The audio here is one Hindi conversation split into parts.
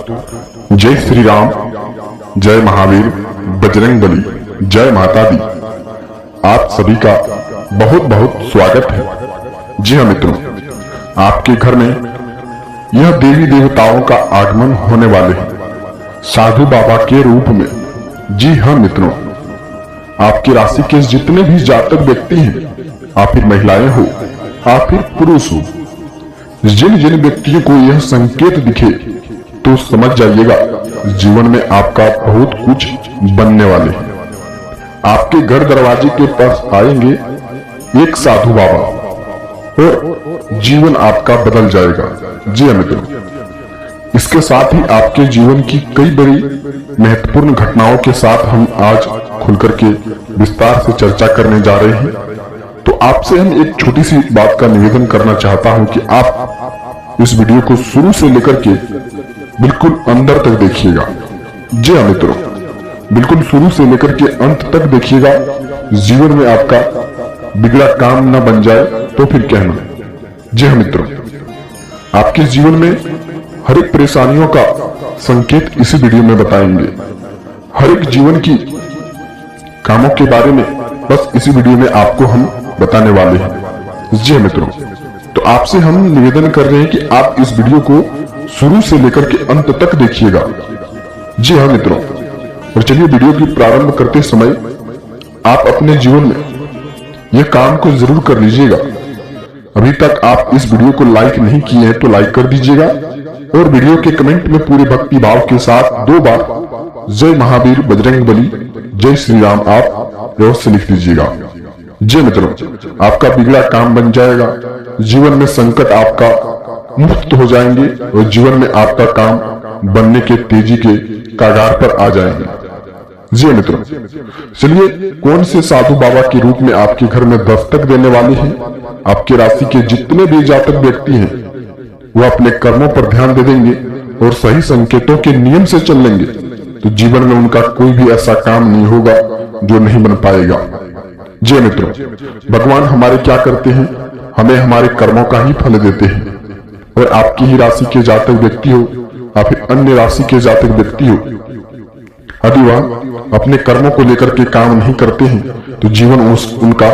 जय श्री राम, जय महावीर, बजरंग बली, जय माता दी। आप सभी का बहुत बहुत स्वागत है। जी हाँ मित्रों, आपके घर में यह देवी देवताओं का आगमन होने वाले हैं साधु बाबा के रूप में। जी हाँ मित्रों, आपकी राशि के जितने भी जातक व्यक्ति हैं, आप फिर महिलाएं हो, आप फिर पुरुष हो, जिन जिन व्यक्तियों को यह संकेत दिखे तो समझ जाइएगा जीवन में आपका बहुत कुछ बनने वाले हैं। आपके घर दरवाजे के पास आएंगे एक साधु बाबा और जीवन आपका बदल जाएगा। जी मित्रों, इसके साथ ही आपके जीवन की कई बड़ी महत्वपूर्ण घटनाओं के साथ हम आज खुलकर के विस्तार से चर्चा करने जा रहे हैं। तो आपसे हम एक छोटी सी बात का निवेदन करना चाहता हूं कि आप इस वीडियो को शुरू से लेकर के बिल्कुल अंदर तक देखिएगा। जी हाँ मित्रों, बिल्कुल शुरू से लेकर के अंत तक देखिएगा। जीवन में आपका बिगड़ा काम न बन जाए तो फिर कहना। जी हाँ मित्रों, आपके जीवन में हर एक परेशानियों का संकेत इसी वीडियो में बताएंगे। हर एक जीवन की कामों के बारे में बस इसी वीडियो में आपको हम बताने वाले हैं। जी हाँ मित्रों, तो आपसे हम निवेदन कर रहे हैं कि आप इस वीडियो को शुरू से लेकर के अंत तक देखिएगा। जी हाँ मित्रों, और चलिए वीडियो की प्रारंभ करते समय आप अपने जीवन में यह काम को जरूर कर लीजिएगा। अभी तक आप इस वीडियो को लाइक नहीं किए हैं तो लाइक कर दीजिएगा और वीडियो के कमेंट में पूरे भक्ति भाव के साथ 2 बार जय महावीर, बजरंग बली, जय श्री राम आप अवश्य लिख दीजिएगा। जी मित्रों, आपका बिगड़ा काम बन जाएगा, जीवन में संकट आपका मुक्त हो जाएंगे और जीवन में आपका काम बनने के तेजी के कागार पर आ जाएंगे। जी मित्रों, चलिए कौन से साधु बाबा के रूप में आपके घर में दस्तक देने वाले हैं। आपकी राशि के जितने भी जातक व्यक्ति हैं वो अपने कर्मों पर ध्यान दे देंगे और सही संकेतों के नियम से चल लेंगे तो जीवन में उनका कोई भी ऐसा काम नहीं होगा जो नहीं बन पाएगा। जी मित्रों, भगवान हमारे क्या करते हैं, हमें हमारे कर्मों का ही फल देते हैं। और आपकी ही राशि के जातक व्यक्ति हो या फिर अन्य राशि के जातक व्यक्ति हो, यदि वह अपने कर्मों को लेकर के काम नहीं करते हैं तो जीवन उनका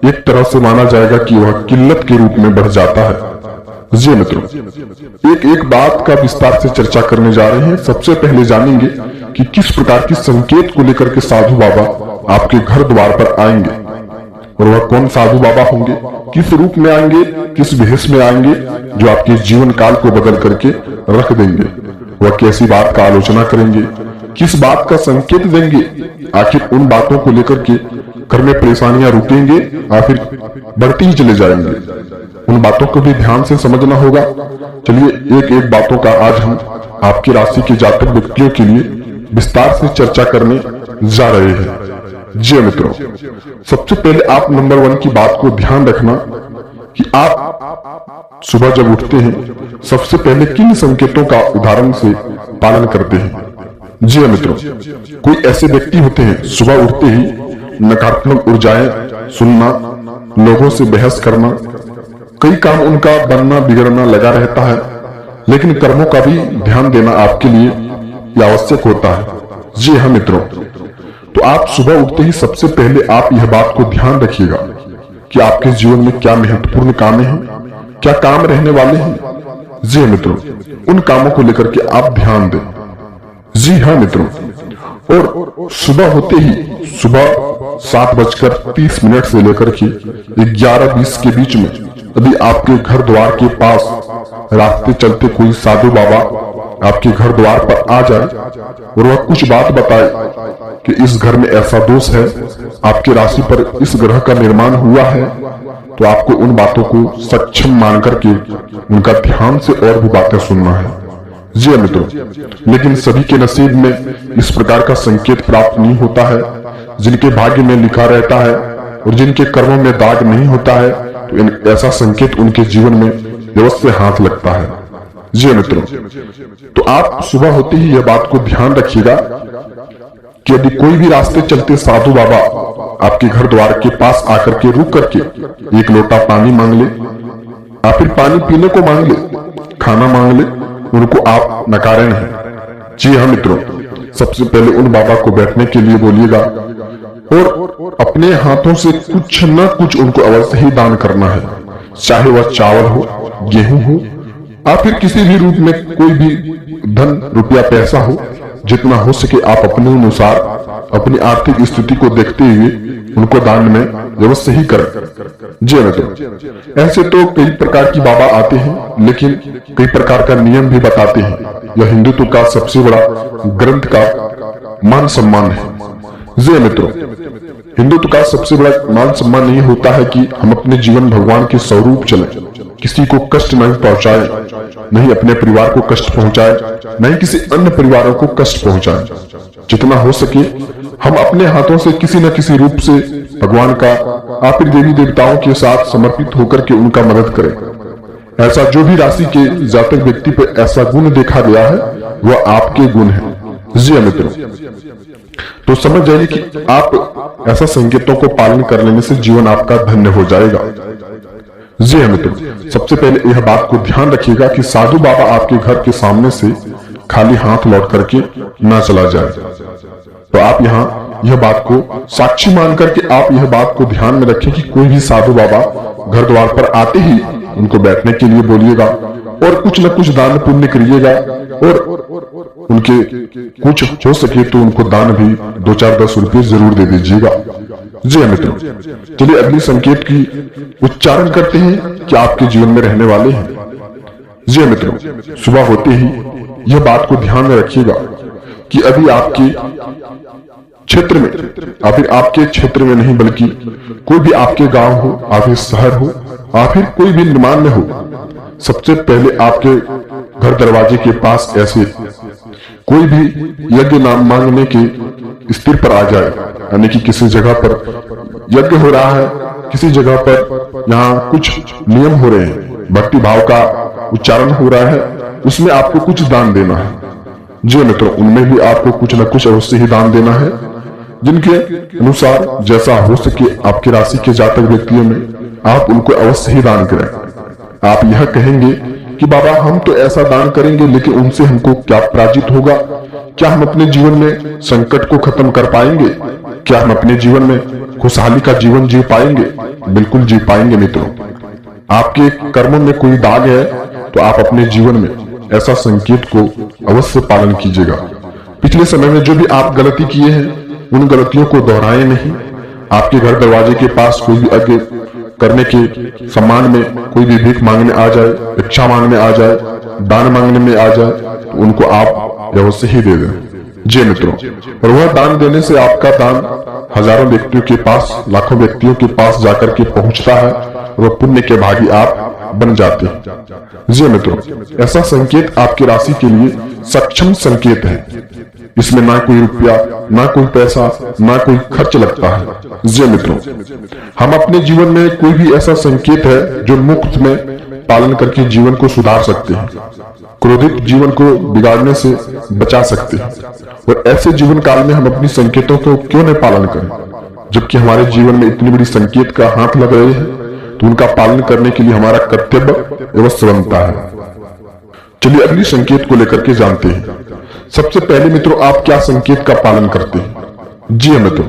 एक तरह से माना जाएगा कि वह किल्लत के रूप में बढ़ जाता है। जी मित्रों, एक एक बात का विस्तार से चर्चा करने जा रहे हैं। सबसे पहले जानेंगे कि किस प्रकार की संकेत को लेकर के साधु बाबा आपके घर द्वार पर आएंगे और वह कौन साधु बाबा होंगे, किस रूप में आएंगे, किस भेष में आएंगे जो आपके जीवन काल को बदल करके रख देंगे। वह कैसी बात का आलोचना करेंगे, किस बात का संकेत देंगे, आखिर उन बातों को लेकर के घर में परेशानियां रुकेंगे या फिर बढ़ती ही चले जाएंगे। उन बातों को भी ध्यान से समझना होगा। चलिए एक एक बातों का आज हम आपकी राशि के जातक व्यक्तियों के लिए विस्तार से चर्चा करने जा रहे हैं। जी मित्रों, सबसे पहले आप नंबर 1 की बात को ध्यान रखना कि आप सुबह जब उठते हैं सबसे पहले किन संकेतों का उदाहरण से पालन करते हैं। जी मित्रों, कोई ऐसे व्यक्ति होते हैं सुबह उठते ही नकारात्मक ऊर्जाएं सुनना, लोगों से बहस करना, कई काम उनका बनना बिगड़ना लगा रहता है, लेकिन कर्मों का भी ध्यान देना आपके लिए आवश्यक होता है। जी हाँ मित्रों, तो आप सुबह उठते ही सबसे पहले आप यह बात को ध्यान रखिएगा कि आपके जीवन में क्या महत्वपूर्ण काम हैं, क्या काम रहने वाले हैं। जी हाँ मित्रों, उन कामों को लेकर के आप ध्यान दें। जी हाँ मित्रों, और सुबह होते ही सुबह 7:30 से लेकर के 11:20 के बीच में यदि आपके घर द्वार के पास रास्ते चलते कोई साधु बाबा आपके घर द्वार पर आ जाए और वह कुछ बात बताए कि इस घर में ऐसा दोष है, आपकी राशि पर इस ग्रह का निर्माण हुआ है, तो आपको उन बातों को सक्षम मान करके उनका ध्यान से और भी बातें सुनना है। जी मित्रों, लेकिन सभी के नसीब में इस प्रकार का संकेत प्राप्त नहीं होता है। जिनके भाग्य में लिखा रहता है और जिनके कर्मों में दाग नहीं होता है तो ऐसा संकेत उनके जीवन में अवश्य हाथ लगता है। जी मित्रों, तो आप सुबह होते ही यह बात को ध्यान रखिएगा कि यदि कोई भी रास्ते चलते साधु बाबा आपके घर द्वार के पास आकर के रुक करके एक लोटा पानी मांग ले, या फिर पानी पीने को मांग ले, खाना मांग ले, उनको आप नकारे नहीं। जी हाँ मित्रों, सबसे पहले उन बाबा को बैठने के लिए बोलिएगा और अपने हाथों से कुछ न कुछ उनको अवश्य ही दान करना है, चाहे वह चावल हो, गेहूं हो या फिर किसी भी रूप में कोई भी धन रुपया पैसा हो। जितना हो सके आप अपने अनुसार अपनी आर्थिक स्थिति को देखते हुए उनको दान में अवश्य ही करें। जी मित्रों, ऐसे तो कई प्रकार की बाबा आते हैं, लेकिन कई प्रकार का नियम भी बताते हैं। यह हिंदुत्व का सबसे बड़ा ग्रंथ का मान सम्मान है। जी मित्रों, हिंदुत्व का सबसे बड़ा मान सम्मान ये होता है कि हम अपने जीवन भगवान के स्वरूप चलें, किसी को कष्ट नहीं पहुंचाए, नहीं अपने परिवार को कष्ट पहुंचाए, नहीं किसी अन्य परिवारों को कष्ट पहुंचाए। जितना हो सके हम अपने हाथों से किसी न किसी रूप से भगवान का या फिर देवी देवताओं के साथ समर्पित होकर के उनका मदद करें। ऐसा जो भी राशि के जातक व्यक्ति पर ऐसा गुण देखा गया है वह आपके गुण है। जी मित्रों, तो समझ जाइए कि आप ऐसा संकेतों को पालन कर लेने से जीवन आपका धन्य हो जाएगा। जी हाँ मित्रों, सबसे पहले यह बात को ध्यान रखिएगा कि साधु बाबा आपके घर के सामने से खाली हाथ लौट करके ना चला जाए। तो आप यहाँ यह बात को साक्षी मान करके आप यह बात को ध्यान में रखें कि कोई भी साधु बाबा घर द्वार पर आते ही उनको बैठने के लिए बोलिएगा और कुछ न कुछ दान पुण्य करिएगा और उनके कुछ हो सके तो उनको दान भी 2-4-10 रुपये जरूर दे दीजिएगा। जी हाँ मित्रों, चलिए अगली संकेत की उच्चारण करते हैं कि आपके जीवन में रहने वाले हैं। जी हाँ मित्रों, सुबह होते ही यह बात को ध्यान में रखिएगा कि अभी आपके क्षेत्र में, फिर आपके क्षेत्र में नहीं बल्कि कोई भी आपके गांव हो, या फिर शहर हो, या फिर कोई भी निर्माण में हो, सबसे पहले आपके घर दरवाजे के पास ऐसे कोई भी यज्ञ नाम मांगने के स्थिर पर आ जाए, यानी कि किसी जगह पर यज्ञ हो रहा है, किसी जगह पर यहाँ कुछ नियम हो रहे हैं, भक्ति भाव का उच्चारण हो रहा है, उसमें आपको कुछ दान देना है। जी मित्रों, उनमें भी आपको कुछ न कुछ अवश्य ही दान देना है, जिनके अनुसार जैसा हो सके आपकी राशि के जातक व्यक्तियों में आप उनको अवश्य ही दान करें। आप यह कहेंगे कि बाबा हम तो ऐसा दान करेंगे, लेकिन उनसे हमको क्या पराजित होगा? क्या हम अपने जीवन में संकट को खत्म कर पाएंगे? क्या हम अपने जीवन में खुशहाली का जीवन जी पाएंगे? बिल्कुल जी पाएंगे मित्रों। आपके कर्मों में कोई दाग है तो आप अपने जीवन में ऐसा संकेत को अवश्य पालन कीजिएगा। पिछले समय में जो भी आप गलती किए हैं उन गलतियों को दोहराए नहीं। आपके घर दरवाजे के पास कोई भी यज्ञ करने के सम्मान में कोई भी भीख मांगने आ जाए, भिक्षा मांगने आ जाए, दान मांगने में आ जाए, तो उनको आप अवश्य ही दे दें। जी मित्रों, और वह दान देने से आपका दान हजारों व्यक्तियों के पास, लाखों व्यक्तियों के पास जाकर के पहुंचता है, वह पुण्य के भागी आप बन जाते हैं। जी मित्रों, ऐसा संकेत आपकी राशि के लिए सक्षम संकेत है। इसमें ना कोई रुपया, ना कोई पैसा, ना कोई खर्च लगता है। जी मित्रों, हम अपने जीवन में कोई भी ऐसा संकेत है जो मुफ्त में पालन करके जीवन को सुधार सकते हैं, क्रोधित जीवन को बिगाड़ने से बचा सकते हैं। और ऐसे जीवन काल में हम अपनी संकेतों को क्यों नहीं पालन करें, जबकि हमारे जीवन में इतनी बड़ी संकेत का हाथ लग रहे हैं, तो उनका पालन करने के लिए हमारा कर्तव्य अवश्य बनता है। चलिए अगली संकेत को लेकर के जानते हैं। सबसे पहले मित्रों, आप क्या संकेत का पालन करते हैं? जी हाँ मित्रों,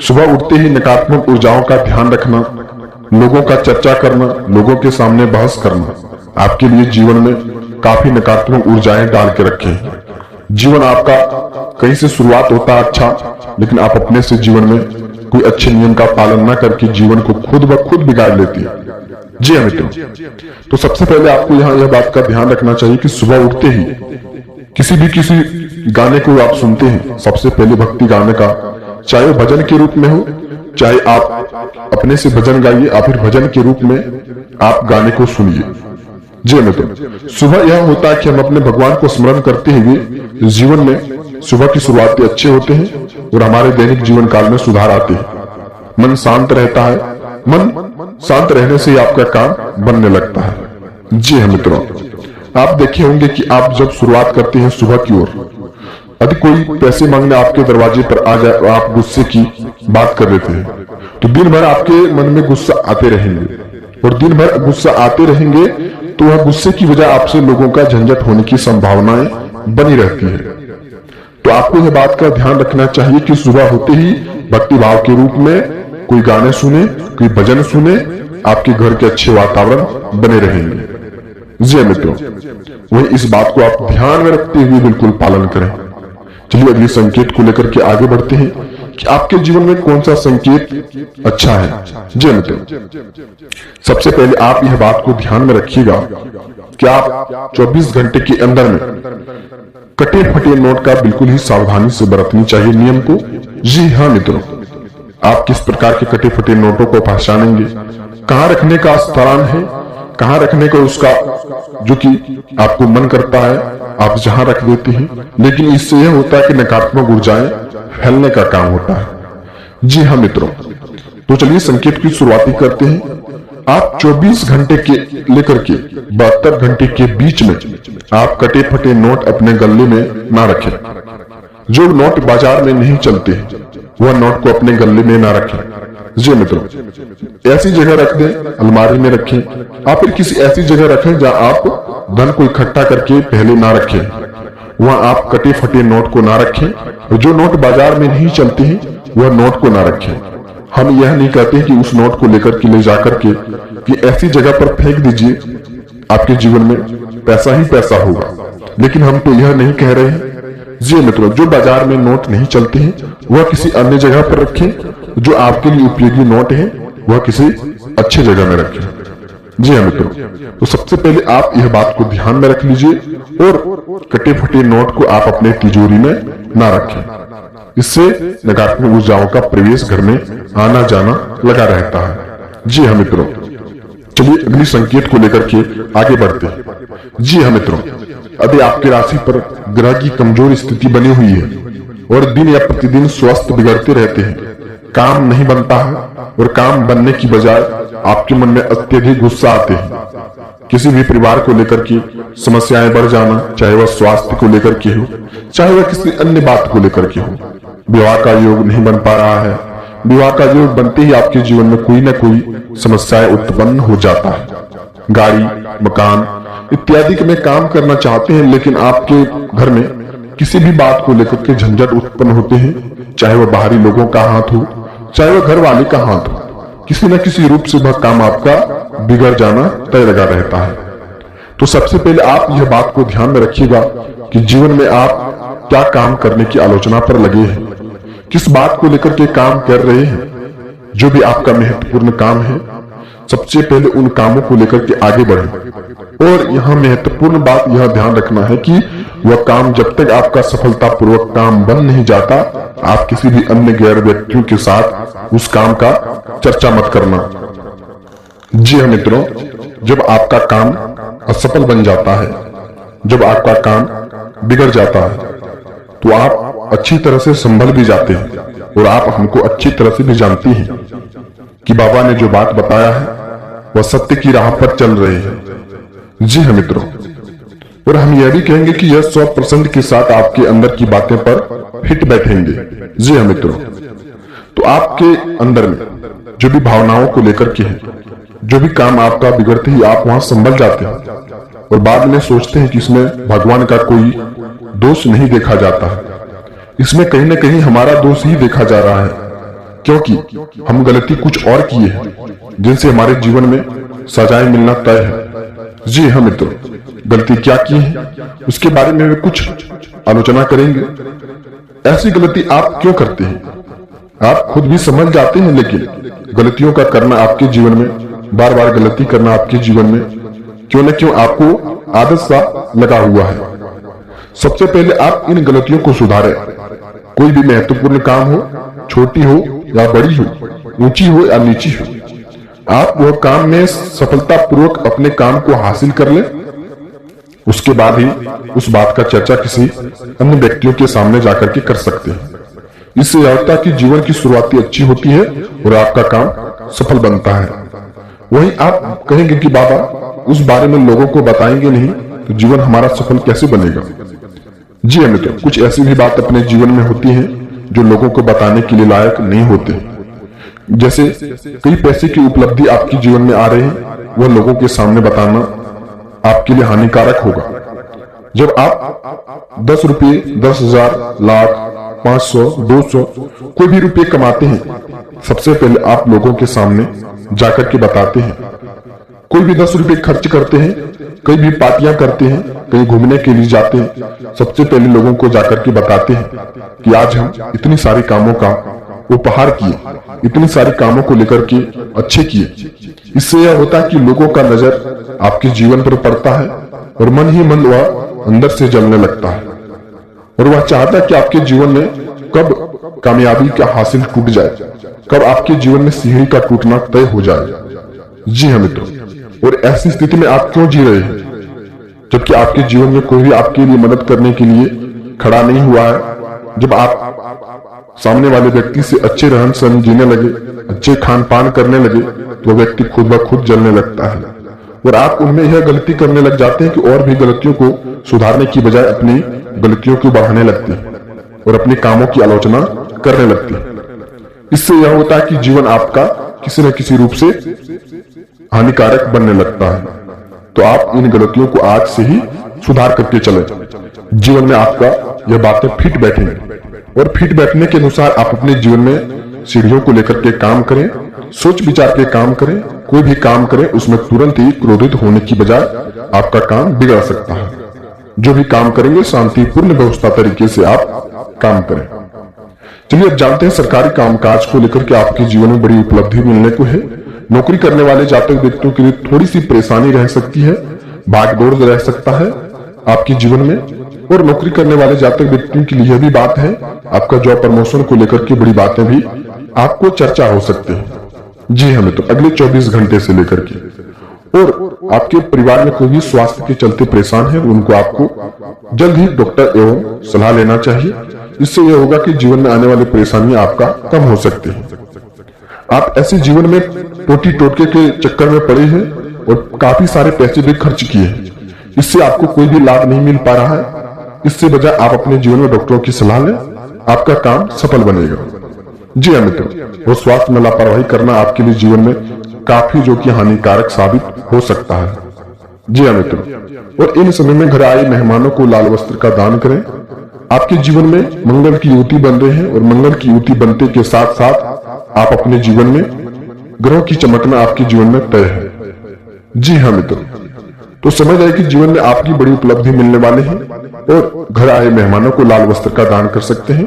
सुबह उठते ही नकारात्मक ऊर्जाओं का ध्यान रखना, लोगों का चर्चा करना, लोगों के सामने बहस करना आपके लिए जीवन में काफी नकारात्मक ऊर्जाएं डाल के रखें। जीवन आपका कहीं से शुरुआत होता है अच्छा, लेकिन आप अपने से जीवन में कोई अच्छे नियम का पालन न करके जीवन को खुद ब खुद बिगाड़ लेती है। जी हाँ मित्रों, तो सबसे पहले आपको यहाँ यह बात का ध्यान रखना चाहिए कि सुबह उठते ही किसी गाने को आप सुनते हैं, सबसे पहले भक्ति गाने का, चाहे वो भजन के रूप में हो, चाहे आप अपने से भजन गाइए या फिर भजन के रूप में आप गाने को सुनिए। जी मित्रों, सुबह यह होता है कि हम अपने भगवान को स्मरण करते हुए जीवन में सुबह की शुरुआतें अच्छे होते हैं और हमारे दैनिक जीवन काल में सुधार आते हैं। मन शांत रहता है, मन शांत रहने से आपका काम बनने लगता है। जी हाँ मित्रों, आप देखे होंगे कि आप जब शुरुआत करते हैं सुबह की ओर, यदि कोई पैसे मांगने आपके दरवाजे पर आ जाए और आप गुस्से की बात कर लेते हैं, तो दिन भर आपके मन में गुस्सा आते रहेंगे, और दिन भर गुस्सा आते रहेंगे तो वह गुस्से की वजह आपसे लोगों का झंझट होने की संभावनाएं बनी रहती है। तो आपको यह बात का ध्यान रखना चाहिए कि सुबह होते ही भक्ति भाव के रूप में कोई गाने सुने, कोई भजन सुने, आपके घर के अच्छे वातावरण बने रहेंगे। जी मित्रों, वही इस बात को आप ध्यान में रखते हुए बिल्कुल पालन करें। चलिए अगले संकेत को लेकर के आगे बढ़ते हैं कि आपके जीवन में कौन सा संकेत अच्छा है। जी मित्रों, सबसे पहले आप यह बात को ध्यान में रखिएगा कि आप 24 घंटे के अंदर में कटे फटे नोट का बिल्कुल ही सावधानी से बरतनी चाहिए नियम को। जी हाँ मित्रों, आप किस प्रकार के कटे फटे नोटों को पहचानेंगे, कहां रखने का स्थान है, कहां रखने का उसका जो कि आपको मन करता है आप जहां रख देते हैं, लेकिन इससे यह होता है कि नकारात्मक ऊर्जाएं फैलने का काम होता है। जी हाँ मित्रों, तो चलिए संकेत की शुरुआती करते हैं। आप 24 घंटे के लेकर के 72 घंटे के बीच में आप कटे फटे नोट अपने गले में ना रखें। जो नोट बाजार में नहीं चलते वह नोट को अपने गले में ना रखें। जी मित्रों, ऐसी जगह रख दें, अलमारी में रखें, आप फिर किसी ऐसी जगह रखें जहां आप धन को इकट्ठा करके पहले ना रखें। वहां आप कटे फटे नोट को ना रखें। जो नोट बाजार में नहीं चलते हैं वह नोट को ना रखें। हम यह नहीं कहते कि उस नोट को लेकर के ले जाकर के कि ऐसी जगह पर फेंक दीजिए, आपके जीवन में पैसा ही पैसा होगा, लेकिन हम तो यह नहीं कह रहे हैं। जी मित्रों, जो बाजार में नोट नहीं चलते हैं वह किसी अन्य जगह पर रखें। जो आपके लिए उपयोगी नोट है वह किसी अच्छे जगह में रखें। जी हाँ मित्रों, तो सबसे पहले आप यह बात को ध्यान में रख लीजिए और कटे फटे नोट को आप अपने तिजोरी में ना रखें। इससे नकारात्मक ऊर्जाओं का प्रवेश घर में आना जाना लगा रहता है। जी हाँ मित्रों, चलिए अगली संकेत को लेकर के आगे बढ़ते हैं। जी हाँ मित्रों, अभी आपकी राशि पर ग्रह की कमजोर स्थिति बनी हुई है और दिन या प्रतिदिन स्वास्थ्य बिगड़ते रहते हैं। काम नहीं बनता है और काम बनने की बजाय आपके मन में अत्यधिक गुस्सा आते हैं। किसी भी परिवार को लेकर के समस्याएं बढ़ जाना, चाहे वह स्वास्थ्य को लेकर के हो, चाहे वह किसी अन्य बात को लेकर के हो। विवाह का योग नहीं बन पा रहा है, विवाह का योग बनते ही आपके जीवन में कोई ना कोई समस्याएं उत्पन्न हो जाता है। गाड़ी, मकान इत्यादि में काम करना चाहते हैं, लेकिन आपके घर में किसी भी बात को लेकर के झंझट उत्पन्न होते हैं, चाहे वह बाहरी लोगों का हाथ हो, चाहे वह घर वाले का हाथ हो। किसी न किसी रूप से वह काम आपका बिगड़ जाना तय लगा रहता है। तो सबसे पहले आप यह बात को ध्यान में रखिएगा कि जीवन में आप क्या काम करने की आलोचना पर लगे हैं, किस बात को लेकर के काम कर रहे हैं। जो भी आपका महत्वपूर्ण काम है, सबसे पहले उन कामों को लेकर के आगे बढ़ें। और यहाँ महत्वपूर्ण बात यह ध्यान रखना है कि वह काम जब तक आपका सफलतापूर्वक काम बन नहीं जाता, आप किसी भी अन्य गैर व्यक्तियों के साथ उस काम का चर्चा मत करना। जी हाँ मित्रों, जब आपका काम असफल बन जाता है, जब आपका काम बिगड़ जाता है, तो आप अच्छी तरह से संभल भी जाते हैं और आप हमको अच्छी तरह से भी जानती हैं कि बाबा ने जो बात बताया है वह सत्य की राह पर चल रहे हैं। जी हाँ मित्रों, और हम यह भी कहेंगे कि यह 100% के साथ आपके अंदर की बातें पर फिट बैठेंगे। जी हाँ मित्रों, तो आपके अंदर में जो भी भावनाओं को लेकर के है, जो भी काम आपका बिगड़ते ही आप वहां संभल जाते हैं और बाद में सोचते हैं कि इसमें भगवान का कोई दोष नहीं देखा जाता है, इसमें कहीं ना कहीं हमारा दोष ही देखा जा रहा है, क्योंकि हम गलती कुछ और किए हैं जिनसे हमारे जीवन में सजाएं मिलना तय है। जी हाँ मित्रों, गलती क्या की है उसके बारे में भी कुछ आलोचना करेंगे। ऐसी गलती आप क्यों करते हैं, आप खुद भी समझ जाते हैं, लेकिन गलतियों का करना आपके जीवन में, बार बार गलती करना आपके जीवन में क्यों न क्यों आपको आदत सा लगा हुआ है। सबसे पहले आप इन गलतियों को सुधारें। कोई भी महत्वपूर्ण काम हो, छोटी हो या बड़ी हो, ऊंची हो या नीची हो, आप वह काम में सफलतापूर्वक अपने काम को हासिल कर लें। उसके बाद ही उस बात का चर्चा किसी अन्य व्यक्तियों के सामने जाकर के कर सकते हैं। इससे यह होता है कि जीवन की शुरुआती अच्छी होती है और आपका काम सफल बनता है। वहीं आप कहेंगे कि बाबा उस बारे में लोगों को बताएंगे नहीं तो जीवन हमारा सफल कैसे बनेगा। जी हाँ मित्रों, कुछ ऐसी भी बात अपने जीवन में होती है जो लोगों को बताने के लिए लायक नहीं होते। जैसे कई पैसे की उपलब्धि आपके जीवन में आ रहे हैं, वह लोगों के सामने बताना आपके लिए हानिकारक होगा। जब आप 10 रुपये, 10,000, लाख, 500, 200 कोई भी रुपये कमाते हैं, सबसे पहले आप लोगों के सामने जाकर के बताते हैं। कोई भी 10 रुपये खर्च करते हैं, कई भी पार्टियां करते हैं, कहीं घूमने के लिए जाते हैं, सबसे पहले लोगों को जाकर के बताते हैं कि आज हम इतनी सारी कामों का उपहार किए, इतनी सारी कामों को लेकर के अच्छे किए। इससे यह होता है कि लोगों का नजर आपके जीवन पर पड़ता है और मन ही मन वह अंदर से जलने लगता है और वह चाहता है कि आपके जीवन में कब कामयाबी का हासिल टूट जाए, कब आपके जीवन में सीढ़ी का टूटना तय हो जाए। जी हाँ मित्रों, और ऐसी स्थिति में आप क्यों जी रहे हैं जबकि आपके जीवन में कोई भी आपके लिए मदद करने के लिए खड़ा नहीं हुआ है। जब आप सामने वाले व्यक्ति से अच्छे रहन सहन जीने लगे, अच्छे खान पान करने लगे, तो व्यक्ति खुद ब खुद जलने लगता है और आप उनमें यह गलती करने लग जाते हैं कि और भी गलतियों को सुधारने की बजाय अपनी गलतियों को बढ़ाने लगते हैं और अपने कामों की आलोचना करने लगते हैं। इससे यह होता है कि जीवन आपका किसी न किसी रूप से हानिकारक बनने लगता है। तो आप इन गलतियों को आज से ही सुधार करके चलें। जीवन में आपका यह बातें फिट बैठेंगी और फिट बैठने के अनुसार आप अपने जीवन में सीढ़ियों को लेकर के काम करें, सोच विचार के काम करें। कोई भी काम करें उसमें तुरंत ही क्रोधित होने की बजाय आपका काम बिगड़ सकता है। जो भी काम करेंगे शांतिपूर्ण व्यवस्था तरीके से आप काम करें। चलिए अब जानते हैं सरकारी कामकाज को लेकर के आपके जीवन में बड़ी उपलब्धि मिलने को है। नौकरी करने वाले जातक व्यक्तियों के लिए थोड़ी सी परेशानी रह सकती है, भागदौड़ रह सकता है आपके जीवन में। और नौकरी करने वाले जातक व्यक्तियों के लिए यह भी बात है, आपका जॉब प्रमोशन को लेकर के बड़ी बातें भी आपको चर्चा हो सकती है। जी हाँ मित्रों, अगले 24 घंटे से लेकर के। और आपके परिवार में कोई भी स्वास्थ्य के चलते परेशान है, उनको आपको जल्द ही डॉक्टर एवं सलाह लेना चाहिए। इससे यह होगा कि जीवन में आने वाली परेशानियां आपका कम हो सकती है। आप ऐसे जीवन में टोटी टोटके के चक्कर में पड़े हैं और काफी सारे पैसे भी खर्च किए हैं, इससे आपको कोई भी लाभ नहीं मिल पा रहा है। इससे बजाय आप अपने जीवन में डॉक्टरों की सलाह लें, आपका काम सफल बनेगा। जी हाँ मित्रों, और स्वास्थ्य में लापरवाही करना आपके लिए जीवन में काफी जो कि हानिकारक साबित हो सकता है। जी हाँ मित्रों, और इन समय में घर आए मेहमानों को लाल वस्त्र का दान करें। आपके जीवन में मंगल की युति बन रहे हैं और मंगल की युति बनते के साथ साथ आप अपने जीवन में ग्रहों की चमकना आपके जीवन में तय है। जी हाँ मित्रों, तो समझ आए कि जीवन में आपकी बड़ी उपलब्धि मिलने वाले हैं और घर आए मेहमानों को लाल वस्त्र का दान कर सकते हैं।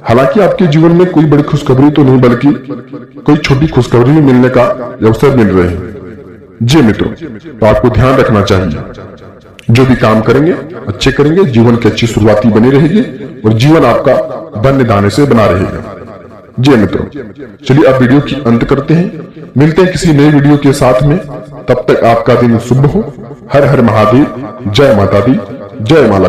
हालांकि आपके जीवन में कोई बड़ी खुशखबरी तो नहीं, बल्कि कोई छोटी खुशखबरी भी मिलने का अवसर मिल रहे हैं। जी मित्रों, तो आपको ध्यान रखना चाहिए, जो भी काम करेंगे अच्छे करेंगे, जीवन की अच्छी शुरुआती बनी रहेगी और जीवन आपका धन्य दाने से बना रहेगा। जी मित्रों, चलिए अब वीडियो की अंत करते हैं, मिलते हैं किसी नए वीडियो के साथ में। तब तक आपका दिन शुभ हो। हर हर महादेव, जय माता दी, जय माला।